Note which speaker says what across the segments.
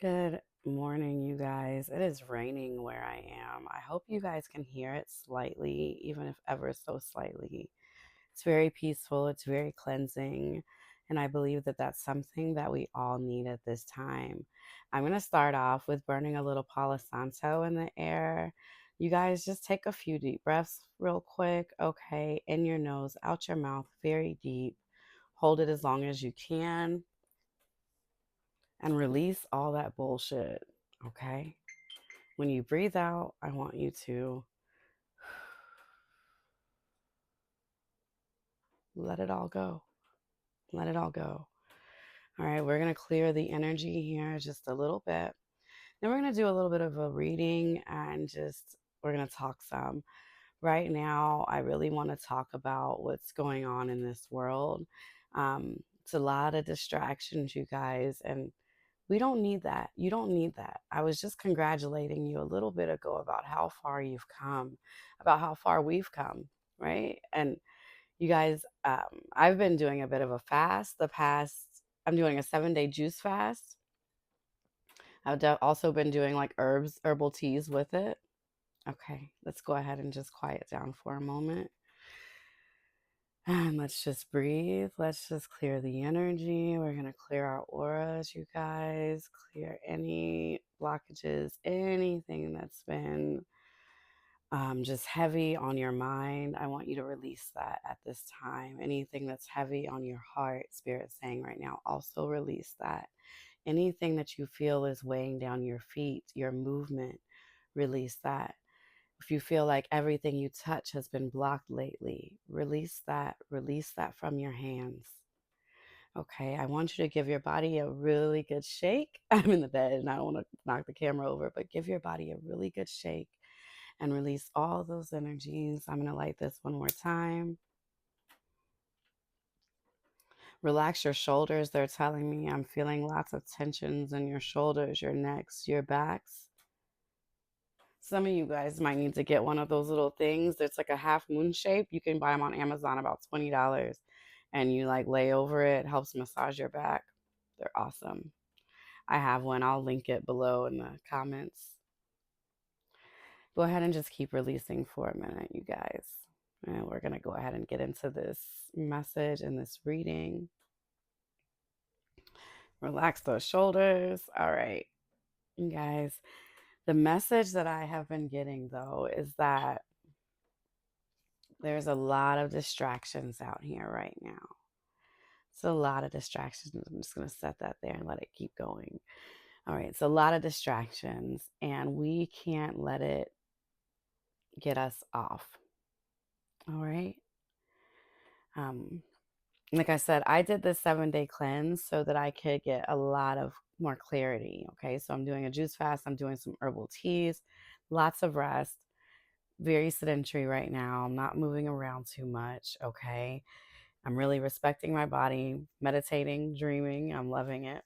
Speaker 1: Good morning, you guys. It is raining where I am. I hope you guys can hear it slightly, even if ever so slightly. It's very peaceful, it's very cleansing, and I believe that that's something that we all need at this time. I'm going to start off with burning a little Palo Santo in the air. You guys just take a few deep breaths real quick. Okay, in your nose, out your mouth, very deep. Hold it as long as you can and release all that bullshit. Okay? When you breathe out, I want you to let it all go. Let it all go. All right, we're going to clear the energy here just a little bit. Then we're going to do a little bit of a reading and just we're going to talk some. Right now, I really want to talk about what's going on in this world. It's a lot of distractions, you guys, and we don't need that. You don't need that. I was just congratulating you a little bit ago about how far you've come, about how far we've come, right? And you guys, I've been doing a bit of a fast. I'm doing a 7-day juice fast. Also been doing like herbal teas with it. Okay, let's go ahead and just quiet down for a moment. And let's just breathe. Let's just clear the energy. We're going to clear our auras, you guys. Clear any blockages, anything that's been just heavy on your mind. I want you to release that at this time. Anything that's heavy on your heart, Spirit saying right now, also release that. Anything that you feel is weighing down your feet, your movement, release that. If you feel like everything you touch has been blocked lately, release that. Release that from your hands. Okay, I want you to give your body a really good shake. I'm in the bed and I don't want to knock the camera over, but give your body a really good shake and release all those energies. I'm going to light this one more time. Relax your shoulders. They're telling me I'm feeling lots of tensions in your shoulders, your necks, your backs. Some of you guys might need to get one of those little things. It's like a half moon shape. You can buy them on Amazon about $20 and you like lay over it. Helps massage your back. They're awesome. I have one. I'll link it below in the comments. Go ahead and just keep releasing for a minute, you guys. And we're going to go ahead and get into this message and this reading. Relax those shoulders. All right, you guys. The message that I have been getting, though, is that there's a lot of distractions out here right now. It's a lot of distractions. I'm just going to set that there and let it keep going. All right, it's a lot of distractions, and we can't let it get us off. All right. Um, like I said, I did this 7-day cleanse so that I could get a lot of more clarity. Okay, so I'm doing a juice fast, I'm doing some herbal teas, lots of rest, very sedentary right now. I'm not moving around too much. Okay, I'm really respecting my body, meditating, dreaming. I'm loving it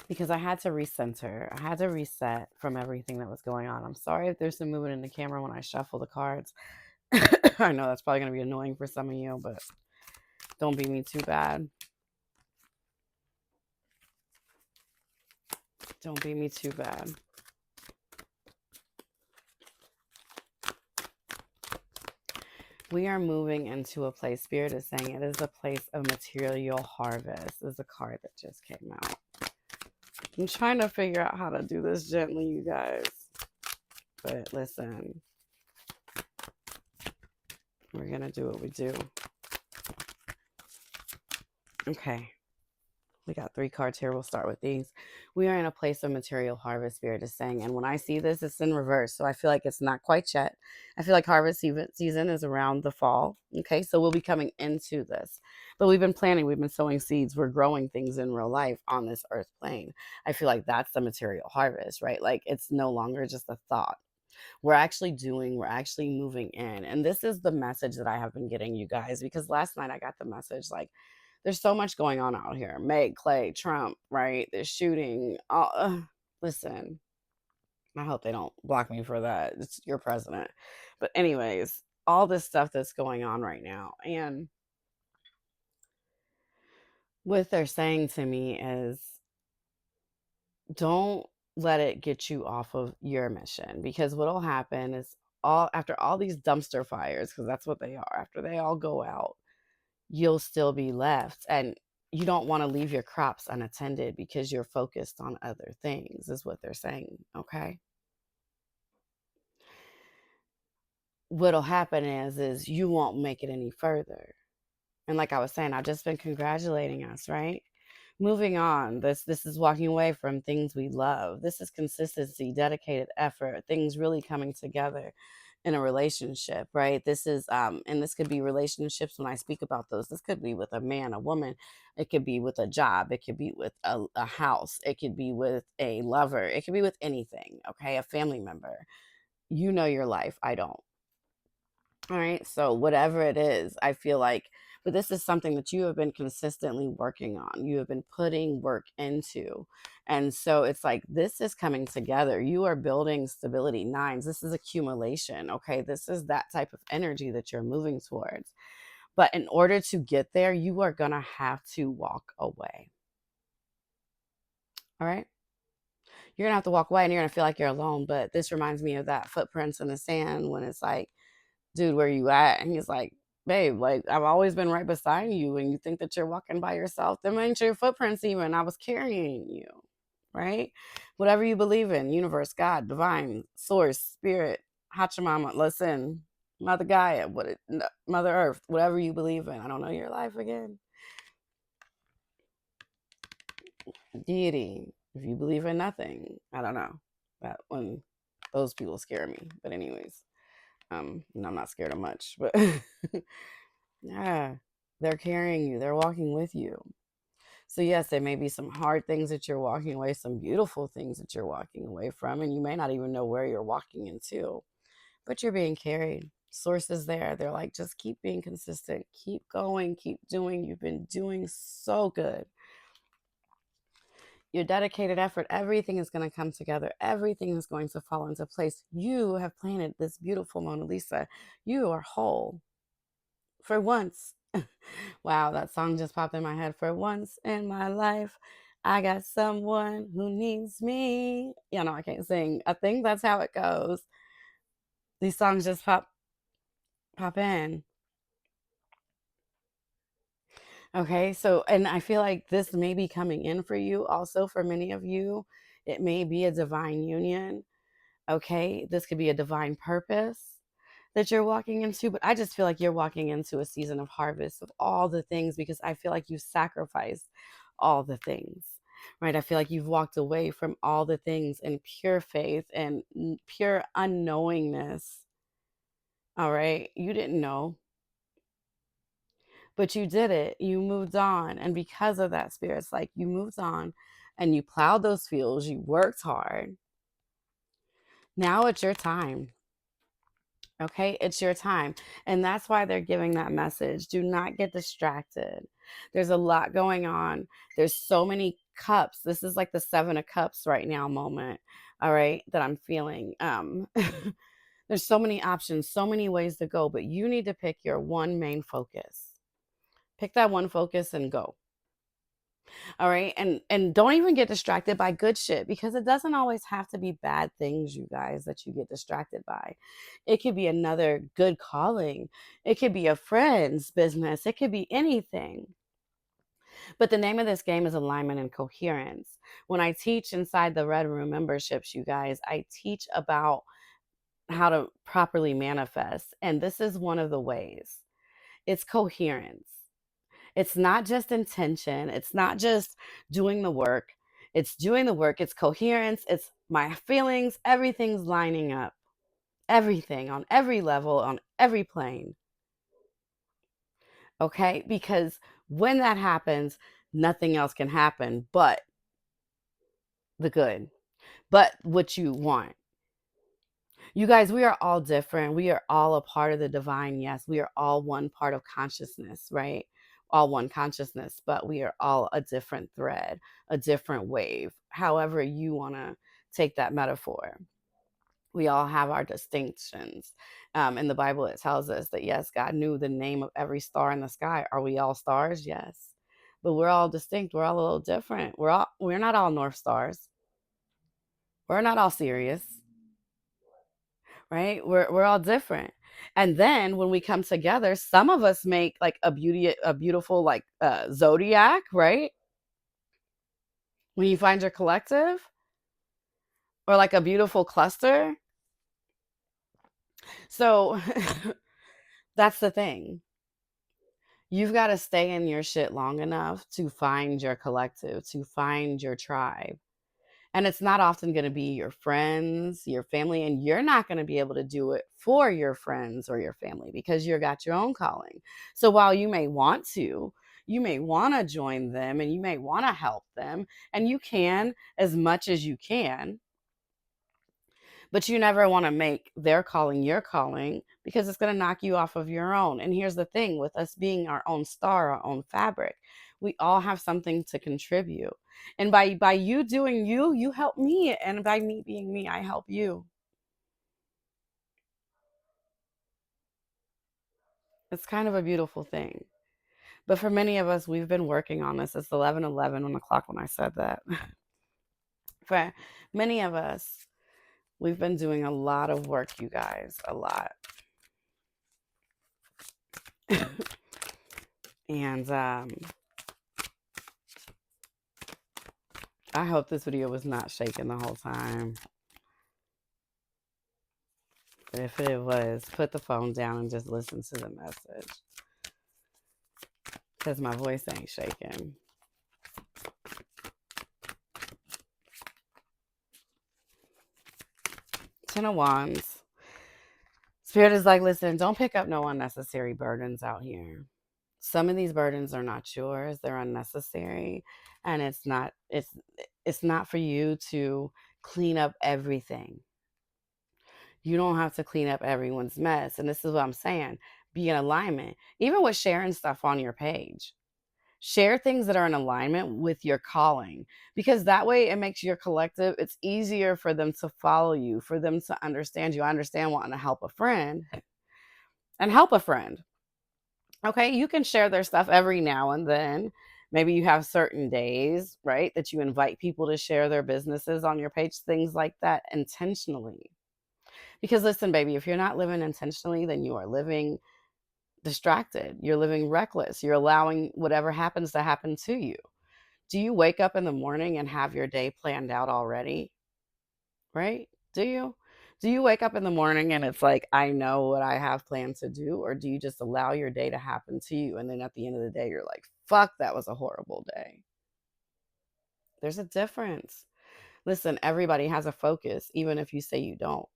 Speaker 1: because I had to recenter, I had to reset from everything that was going on. I'm sorry if there's some movement in the camera when I shuffle the cards. I know that's probably going to be annoying for some of you, but don't be me too bad. Don't be me too bad. We are moving into a place, Spirit is saying it is a place of material harvest. This is a card that just came out. I'm trying to figure out how to do this gently, you guys. But listen, we're going to do what we do. Okay. We got 3 cards here. We'll start with these. We are in a place of material harvest, Spirit is saying. And when I see this, it's in reverse. So I feel like it's not quite yet. I feel like harvest season is around the fall. Okay. So we'll be coming into this. But we've been planting, we've been sowing seeds. We're growing things in real life on this earth plane. I feel like that's the material harvest, right? Like it's no longer just a thought. We're actually doing, we're actually moving in. And this is the message that I have been getting, you guys, because last night I got the message like, there's so much going on out here. Meg, Clay, Trump, right? They're shooting. Listen, I hope they don't block me for that. It's your president. But anyways, all this stuff that's going on right now. And what they're saying to me is don't let it get you off of your mission, because what'll happen is, all after all these dumpster fires, because that's what they are, after they all go out, you'll still be left, and you don't want to leave your crops unattended because you're focused on other things, is what they're saying. Okay, what'll happen is you won't make it any further. And like I was saying, I've just been congratulating us, right? Moving on. This is walking away from things we love. This is consistency, dedicated effort, things really coming together in a relationship, right? This is and this could be relationships. When I speak about those, this could be with a man, a woman, it could be with a job, it could be with a house, it could be with a lover, it could be with anything, okay? A family member. You know your life, I don't. All right. So whatever it is, I feel like, but this is something that you have been consistently working on. You have been putting work into. And so it's like this is coming together. You are building stability. Nines. This is accumulation. Okay. This is that type of energy that you're moving towards. But in order to get there, you are going to have to walk away. All right. You're going to have to walk away, and you're going to feel like you're alone. But this reminds me of that footprints in the sand, when it's like, dude, where you at? And he's like, babe, like, I've always been right beside you, and you think that you're walking by yourself. Them ain't your footprints even. I was carrying you, right? Whatever you believe in, universe, God, divine, source, spirit, Hachamama, listen, Mother Gaia, Mother Earth, whatever you believe in. I don't know your life again. Deity, if you believe in nothing, I don't know. That one, those people scare me. But anyways, and I'm not scared of much, but yeah, they're carrying you, they're walking with you. So yes, there may be some hard things that you're walking away, some beautiful things that you're walking away from, and you may not even know where you're walking into, but you're being carried. Source is there. They're like, just keep being consistent, keep going, keep doing. You've been doing so good. Your dedicated effort, everything is going to come together. Everything is going to fall into place. You have planted this beautiful Mona Lisa. You are whole for once. Wow, that song just popped in my head. For once in my life, I got someone who needs me. You know, I can't sing. I think that's how it goes. These songs just pop in. Okay, so and I feel like this may be coming in for you also. For many of you, it may be a divine union. Okay, this could be a divine purpose that you're walking into, but I just feel like you're walking into a season of harvest of all the things, because I feel like you sacrificed all the things, right? I feel like you've walked away from all the things in pure faith and pure unknowingness. All right, you didn't know, but you did it. You moved on, and because of that, Spirit's like, you moved on and you plowed those fields, you worked hard. Now it's your time. Okay, it's your time. And that's why they're giving that message. Do not get distracted. There's a lot going on. There's so many cups. This is like the 7 of Cups right now moment. All right, that I'm feeling. There's so many options, so many ways to go, but you need to pick your one main focus. Pick that one focus and go. All right. And don't even get distracted by good shit, because it doesn't always have to be bad things, you guys, that you get distracted by. It could be another good calling. It could be a friend's business. It could be anything. But the name of this game is alignment and coherence. When I teach inside the Red Room memberships, you guys, I teach about how to properly manifest. And this is one of the ways. It's coherence. It's not just intention. It's not just doing the work. It's doing the work. It's coherence. It's my feelings. Everything's lining up. Everything on every level, on every plane. Okay? Because when that happens, nothing else can happen but the good, but what you want. You guys, we are all different. We are all a part of the divine. Yes, we are all one part of consciousness, right? All one consciousness, but we are all a different thread, a different wave, however you want to take that metaphor. We all have our distinctions. In the Bible, it tells us that, yes, God knew the name of every star in the sky. Are we all stars? Yes. But we're all distinct. We're all a little different. We're not all North Stars. We're not all serious, right? We're all different. And then when we come together, some of us make like a beautiful like zodiac, right? When you find your collective, or like a beautiful cluster. So that's the thing. You've got to stay in your shit long enough to find your collective, to find your tribe. And it's not often going to be your friends, your family, and you're not going to be able to do it for your friends or your family because you got your own calling. So while you may want to join them and you may want to help them, and you can as much as you can, but you never want to make their calling your calling because it's going to knock you off of your own. And here's the thing, with us being our own star, our own fabric, we all have something to contribute. And by you doing you, you help me, and by me being me, I help you. It's kind of a beautiful thing. But for many of us, we've been working on this. It's 11:11 on the clock when I said that. For many of us, we've been doing a lot of work, you guys, a lot. And I hope this video was not shaking the whole time. But if it was, put the phone down and just listen to the message. Because my voice ain't shaking. Ten of Wands. Spirit is like, listen, don't pick up no unnecessary burdens out here. Some of these burdens are not yours. They're unnecessary. And it's not for you to clean up everything. You don't have to clean up everyone's mess. And this is what I'm saying. Be in alignment. Even with sharing stuff on your page. Share things that are in alignment with your calling, because that way it makes your collective, it's easier for them to follow you, for them to understand you. I understand wanting to help a friend and help a friend. Okay, you can share their stuff every now and then. Maybe you have certain days, right, that you invite people to share their businesses on your page, things like that, intentionally. Because listen, baby, if you're not living intentionally, then you are living distracted. You're living reckless. You're allowing whatever happens to happen to you. Do you wake up in the morning and have your day planned out already? Right? Do you? Do you wake up in the morning and it's like, I know what I have planned to do? Or do you just allow your day to happen to you? And then at the end of the day, you're like, fuck, that was a horrible day. There's a difference. Listen, everybody has a focus, even if you say you don't.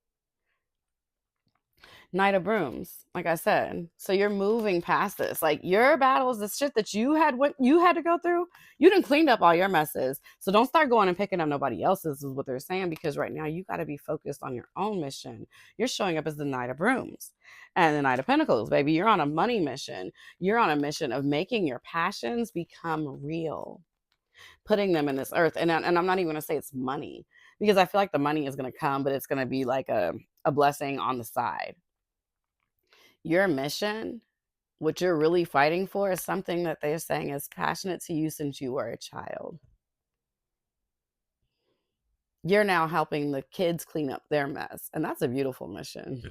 Speaker 1: Knight of Brooms, like I said. So you're moving past this. Like your battles, the shit that you had to go through, you done cleaned up all your messes. So don't start going and picking up nobody else's, is what they're saying, because right now you got to be focused on your own mission. You're showing up as the Knight of Brooms and the Knight of Pentacles, baby. You're on a money mission. You're on a mission of making your passions become real, putting them in this earth. And I'm not even going to say it's money, because I feel like the money is going to come, but it's going to be like a blessing on the side. Your mission, what you're really fighting for, is something that they're saying is passionate to you since you were a child. You're now helping the kids clean up their mess, and that's a beautiful mission.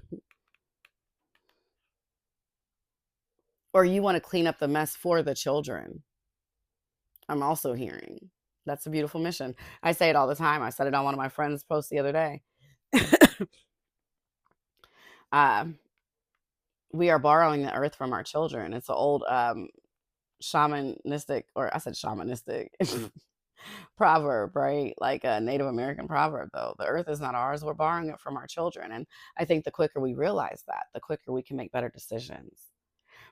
Speaker 1: Or you want to clean up the mess for the children. I'm also hearing that's a beautiful mission. I say it all the time. I said it on one of my friends' posts the other day. uh, we are borrowing the earth from our children. It's an old shamanistic, or I said shamanistic proverb, right? Like a Native American proverb, though. The earth is not ours. We're borrowing it from our children. And I think the quicker we realize that, the quicker we can make better decisions,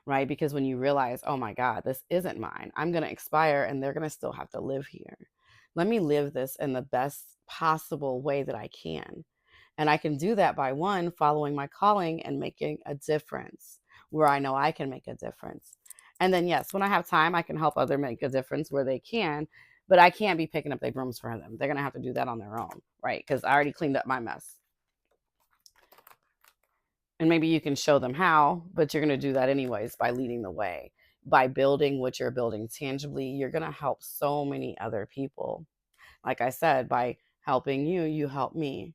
Speaker 1: right? Because when you realize, oh my God, this isn't mine, I'm going to expire and they're going to still have to live here. Let me live this in the best possible way that I can. And I can do that by, one, following my calling and making a difference where I know I can make a difference. And then, yes, when I have time, I can help others make a difference where they can, but I can't be picking up their brooms for them. They're going to have to do that on their own, right? Because I already cleaned up my mess. And maybe you can show them how, but you're going to do that anyways by leading the way. By building what you're building tangibly, you're going to help so many other people. Like I said, by helping you, you help me,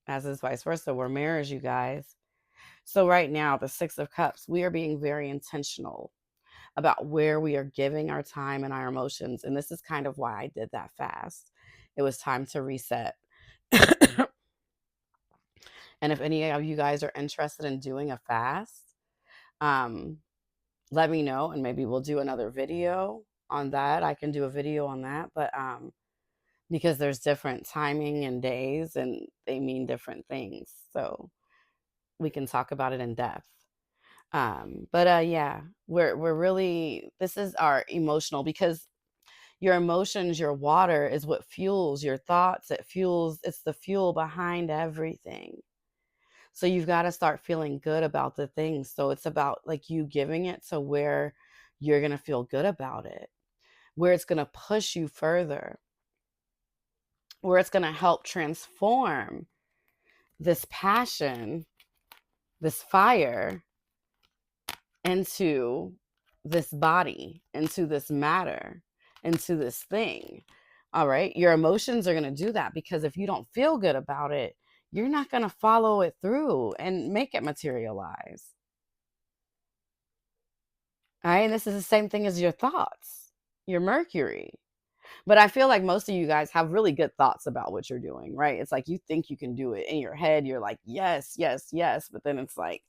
Speaker 1: as is vice versa. We're mirrors, you guys. So, right now, the Six of Cups, we are being very intentional about where we are giving our time and our emotions. And this is kind of why I did that fast. It was time to reset. And if any of you guys are interested in doing a fast, um, let me know and maybe we'll do another video on that. I can do a video on that, but because there's different timing and days and they mean different things. So we can talk about it in depth. But yeah, we're really, this is our emotional, because your emotions, your water is what fuels your thoughts. It's the fuel behind everything. So you've got to start feeling good about the things. So it's about like you giving it to where you're going to feel good about it, where it's going to push you further, where it's going to help transform this passion, this fire into this body, into this matter, into this thing. All right. Your emotions are going to do that, because if you don't feel good about it, you're not going to follow it through and make it materialize. All right. And this is the same thing as your thoughts, your Mercury. But I feel like most of you guys have really good thoughts about what you're doing, right? It's like you think you can do it in your head. You're like, yes, yes, yes. But then it's like,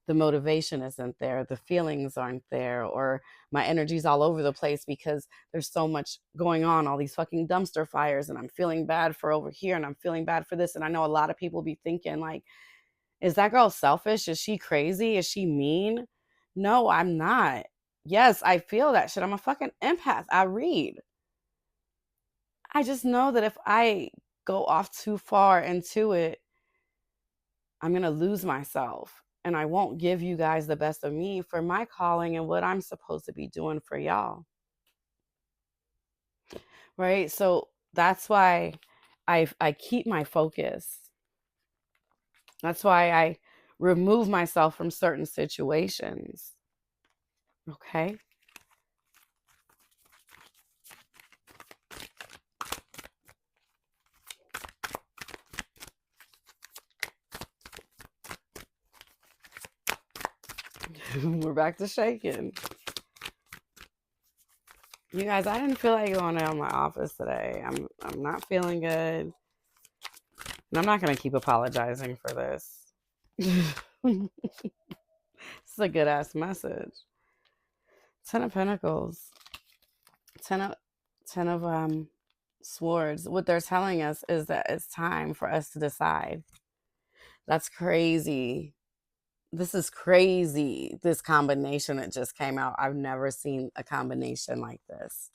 Speaker 1: the motivation isn't there, the feelings aren't there, or my energy's all over the place because there's so much going on, all these fucking dumpster fires, and I'm feeling bad for over here and I'm feeling bad for this. And I know a lot of people be thinking like, is that girl selfish? Is she crazy? Is she mean? No, I'm not. Yes, I feel that shit. I'm a fucking empath. I read. I just know that if I go off too far into it, I'm going to lose myself, and I won't give you guys the best of me for my calling and what I'm supposed to be doing for y'all. Right? So that's why I keep my focus. That's why I remove myself from certain situations. Okay? We're back to shaking. You guys, I didn't feel like going out of my office today. I'm not feeling good. And I'm not going to keep apologizing for this. This is a good ass message. 10 of Pentacles. 10 of, 10 of Swords. What they're telling us is that it's time for us to decide. That's crazy. This is crazy. This combination that just came out. I've never seen a combination like this.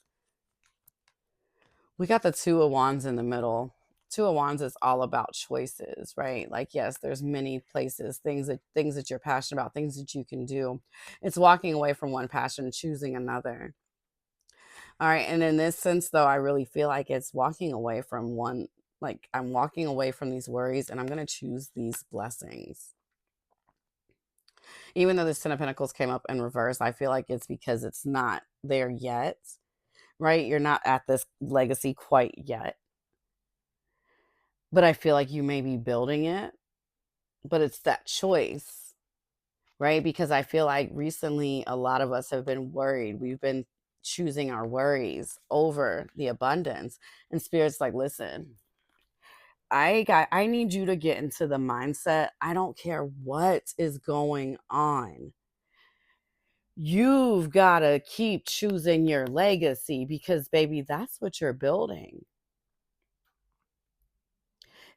Speaker 1: We got the Two of Wands in the middle. Two of Wands is all about choices, right? Like, yes, there's many places, things that you're passionate about, things that you can do. It's walking away from one passion, choosing another. All right. And in this sense, though, I really feel like it's walking away from one, like I'm walking away from these worries and I'm going to choose these blessings. Even though this Ten of Pentacles came up in reverse, I feel like it's because it's not there yet, right? You're not at this legacy quite yet. But I feel like you may be building it, but it's that choice, right? Because I feel like recently a lot of us have been worried. We've been choosing our worries over the abundance. And Spirit's like, listen, I need you to get into the mindset. I don't care what is going on. You've got to keep choosing your legacy, because baby, that's what you're building.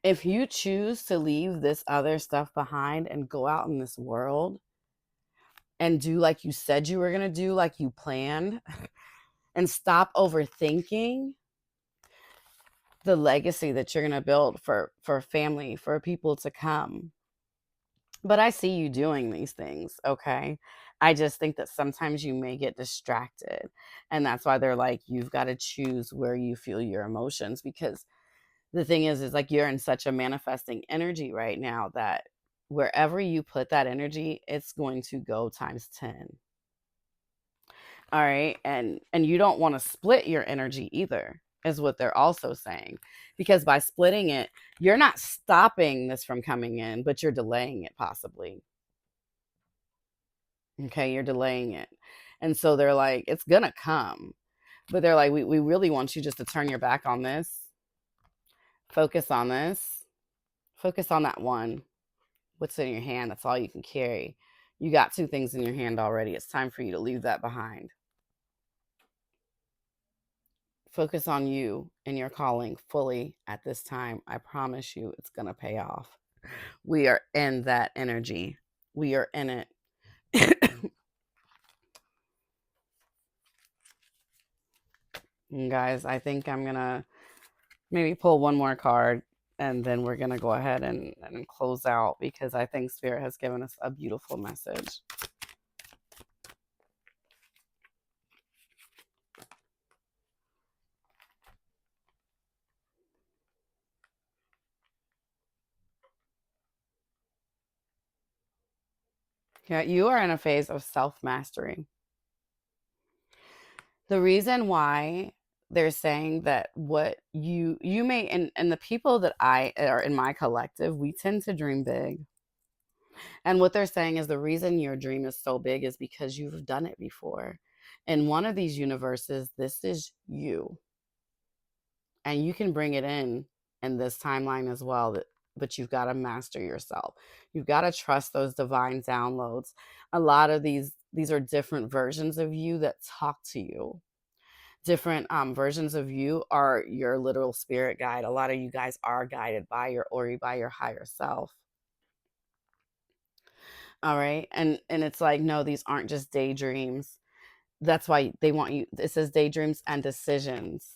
Speaker 1: If you choose to leave this other stuff behind and go out in this world and do like you said you were going to do, like you planned, and stop overthinking the legacy that you're going to build for family, for people to come. But I see you doing these things, okay? I just think that sometimes you may get distracted. And that's why they're like, you've got to choose where you feel your emotions, because the thing is like you're in such a manifesting energy right now that wherever you put that energy, it's going to go times 10. All right. And you don't want to split your energy either. is what they're also saying. Because by splitting it, you're not stopping this from coming in, but you're delaying it possibly. Okay, you're delaying it. And so they're like, it's gonna come. But they're like, we really want you just to turn your back on this, focus on this, focus on that one. What's in your hand? That's all you can carry. You got two things in your hand already. It's time for you to leave that behind. Focus on you and your calling fully at this time. I promise you it's going to pay off. We are in that energy. We are in it. Guys, I think I'm going to maybe pull one more card and then we're going to go ahead and close out because I think Spirit has given us a beautiful message. Yeah, you are in a phase of self-mastery. The reason why they're saying that what you may and the people that I are in my collective, we tend to dream big. And what they're saying is the reason your dream is so big is because you've done it before. In one of these universes, this is you. And you can bring it in this timeline as well, but you've got to master yourself. You've got to trust those divine downloads. A lot of these are different versions of you that talk to you. Different versions of you are your literal spirit guide. A lot of you guys are guided by your Ori, by your higher self. All right. And it's like, no, these aren't just daydreams. That's why they want you. It says daydreams and decisions.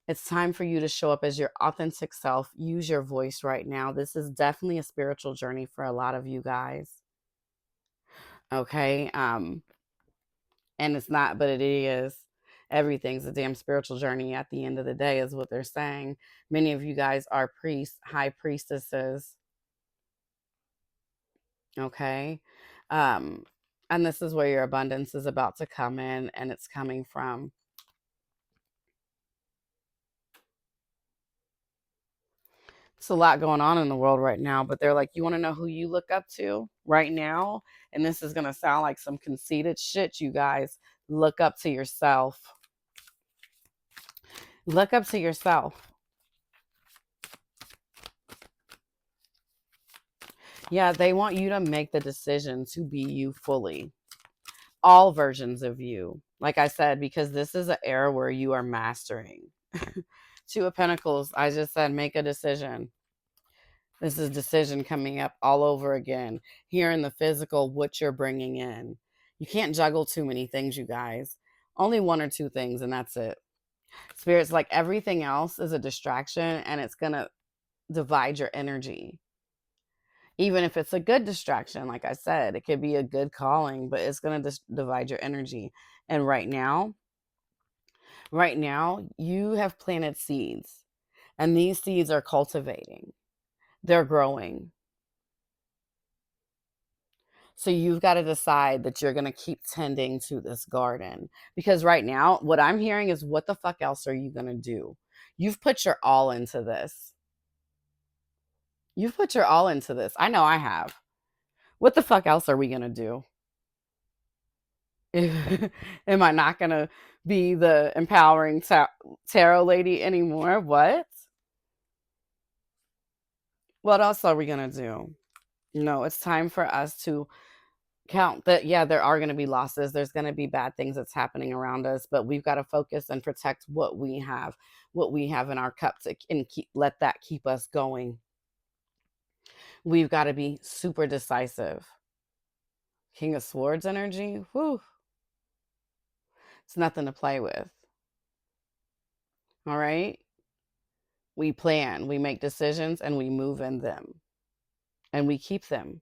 Speaker 1: It's time for you to show up as your authentic self. Use your voice right now. This is definitely a spiritual journey for a lot of you guys. Okay. And it's not, but it is. Everything's a damn spiritual journey at the end of the day, is what they're saying. Many of you guys are priests, high priestesses. Okay. Um, and this is where your abundance is about to come in, and it's coming from. It's a lot going on in the world right now, but they're like, you want to know who you look up to right now? And this is going to sound like some conceited shit, you guys. Look up to yourself. Look up to yourself. Yeah, they want you to make the decision to be you fully. All versions of you. Like I said, because this is an era where you are mastering. Two of Pentacles, I just said make a decision. This is decision coming up all over again. Here in the physical, what you're bringing in. You can't juggle too many things, you guys. Only one or two things, and that's it. Spirit's like everything else is a distraction, and it's going to divide your energy. Even if it's a good distraction, like I said, it could be a good calling, but it's going to divide your energy. And right now, you have planted seeds, and these seeds are cultivating. They're growing. So you've got to decide that you're going to keep tending to this garden. Because right now, what I'm hearing is, what the fuck else are you going to do? You've put your all into this. You've put your all into this. I know I have. What the fuck else are we going to do? Am I not going to be the empowering tarot lady anymore? What? What else are we going to do? No, it's time for us to count that. Yeah, there are going to be losses. There's going to be bad things that's happening around us, but we've got to focus and protect what we have in our cup and let that keep us going. We've got to be super decisive. King of Swords energy. Whew. It's nothing to play with. All right. We plan, we make decisions, and we move in them, and we keep them.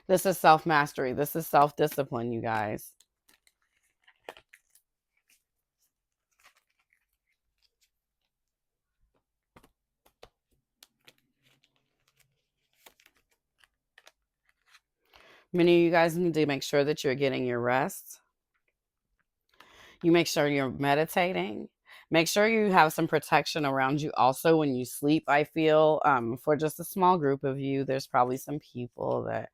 Speaker 1: This is self-mastery. This is self-discipline, you guys. Many of you guys need to make sure that you're getting your rest. You make sure you're meditating. Make sure you have some protection around you also when you sleep. I feel for just a small group of you, there's probably some people that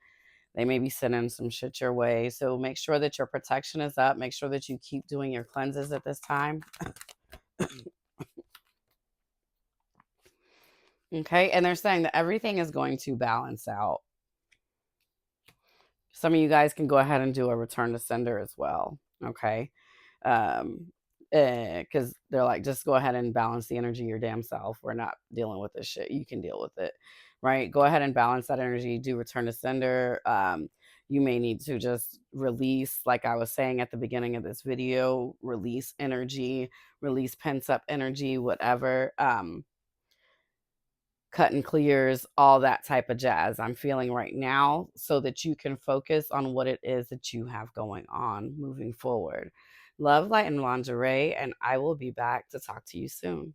Speaker 1: they may be sending some shit your way. So make sure that your protection is up. Make sure that you keep doing your cleanses at this time. Okay. And they're saying that everything is going to balance out. Some of you guys can go ahead and do a return to sender as well. Okay. Um, because they're like, just go ahead and balance the energy your damn self. We're not dealing with this shit. You can deal with it, right? Go ahead and balance that energy. Do return to sender. You may need to just release, like I was saying at the beginning of this video, release energy, release pent up energy, whatever. Cut and clears, all that type of jazz I'm feeling right now so that you can focus on what it is that you have going on moving forward. Love, light, and lingerie, and I will be back to talk to you soon.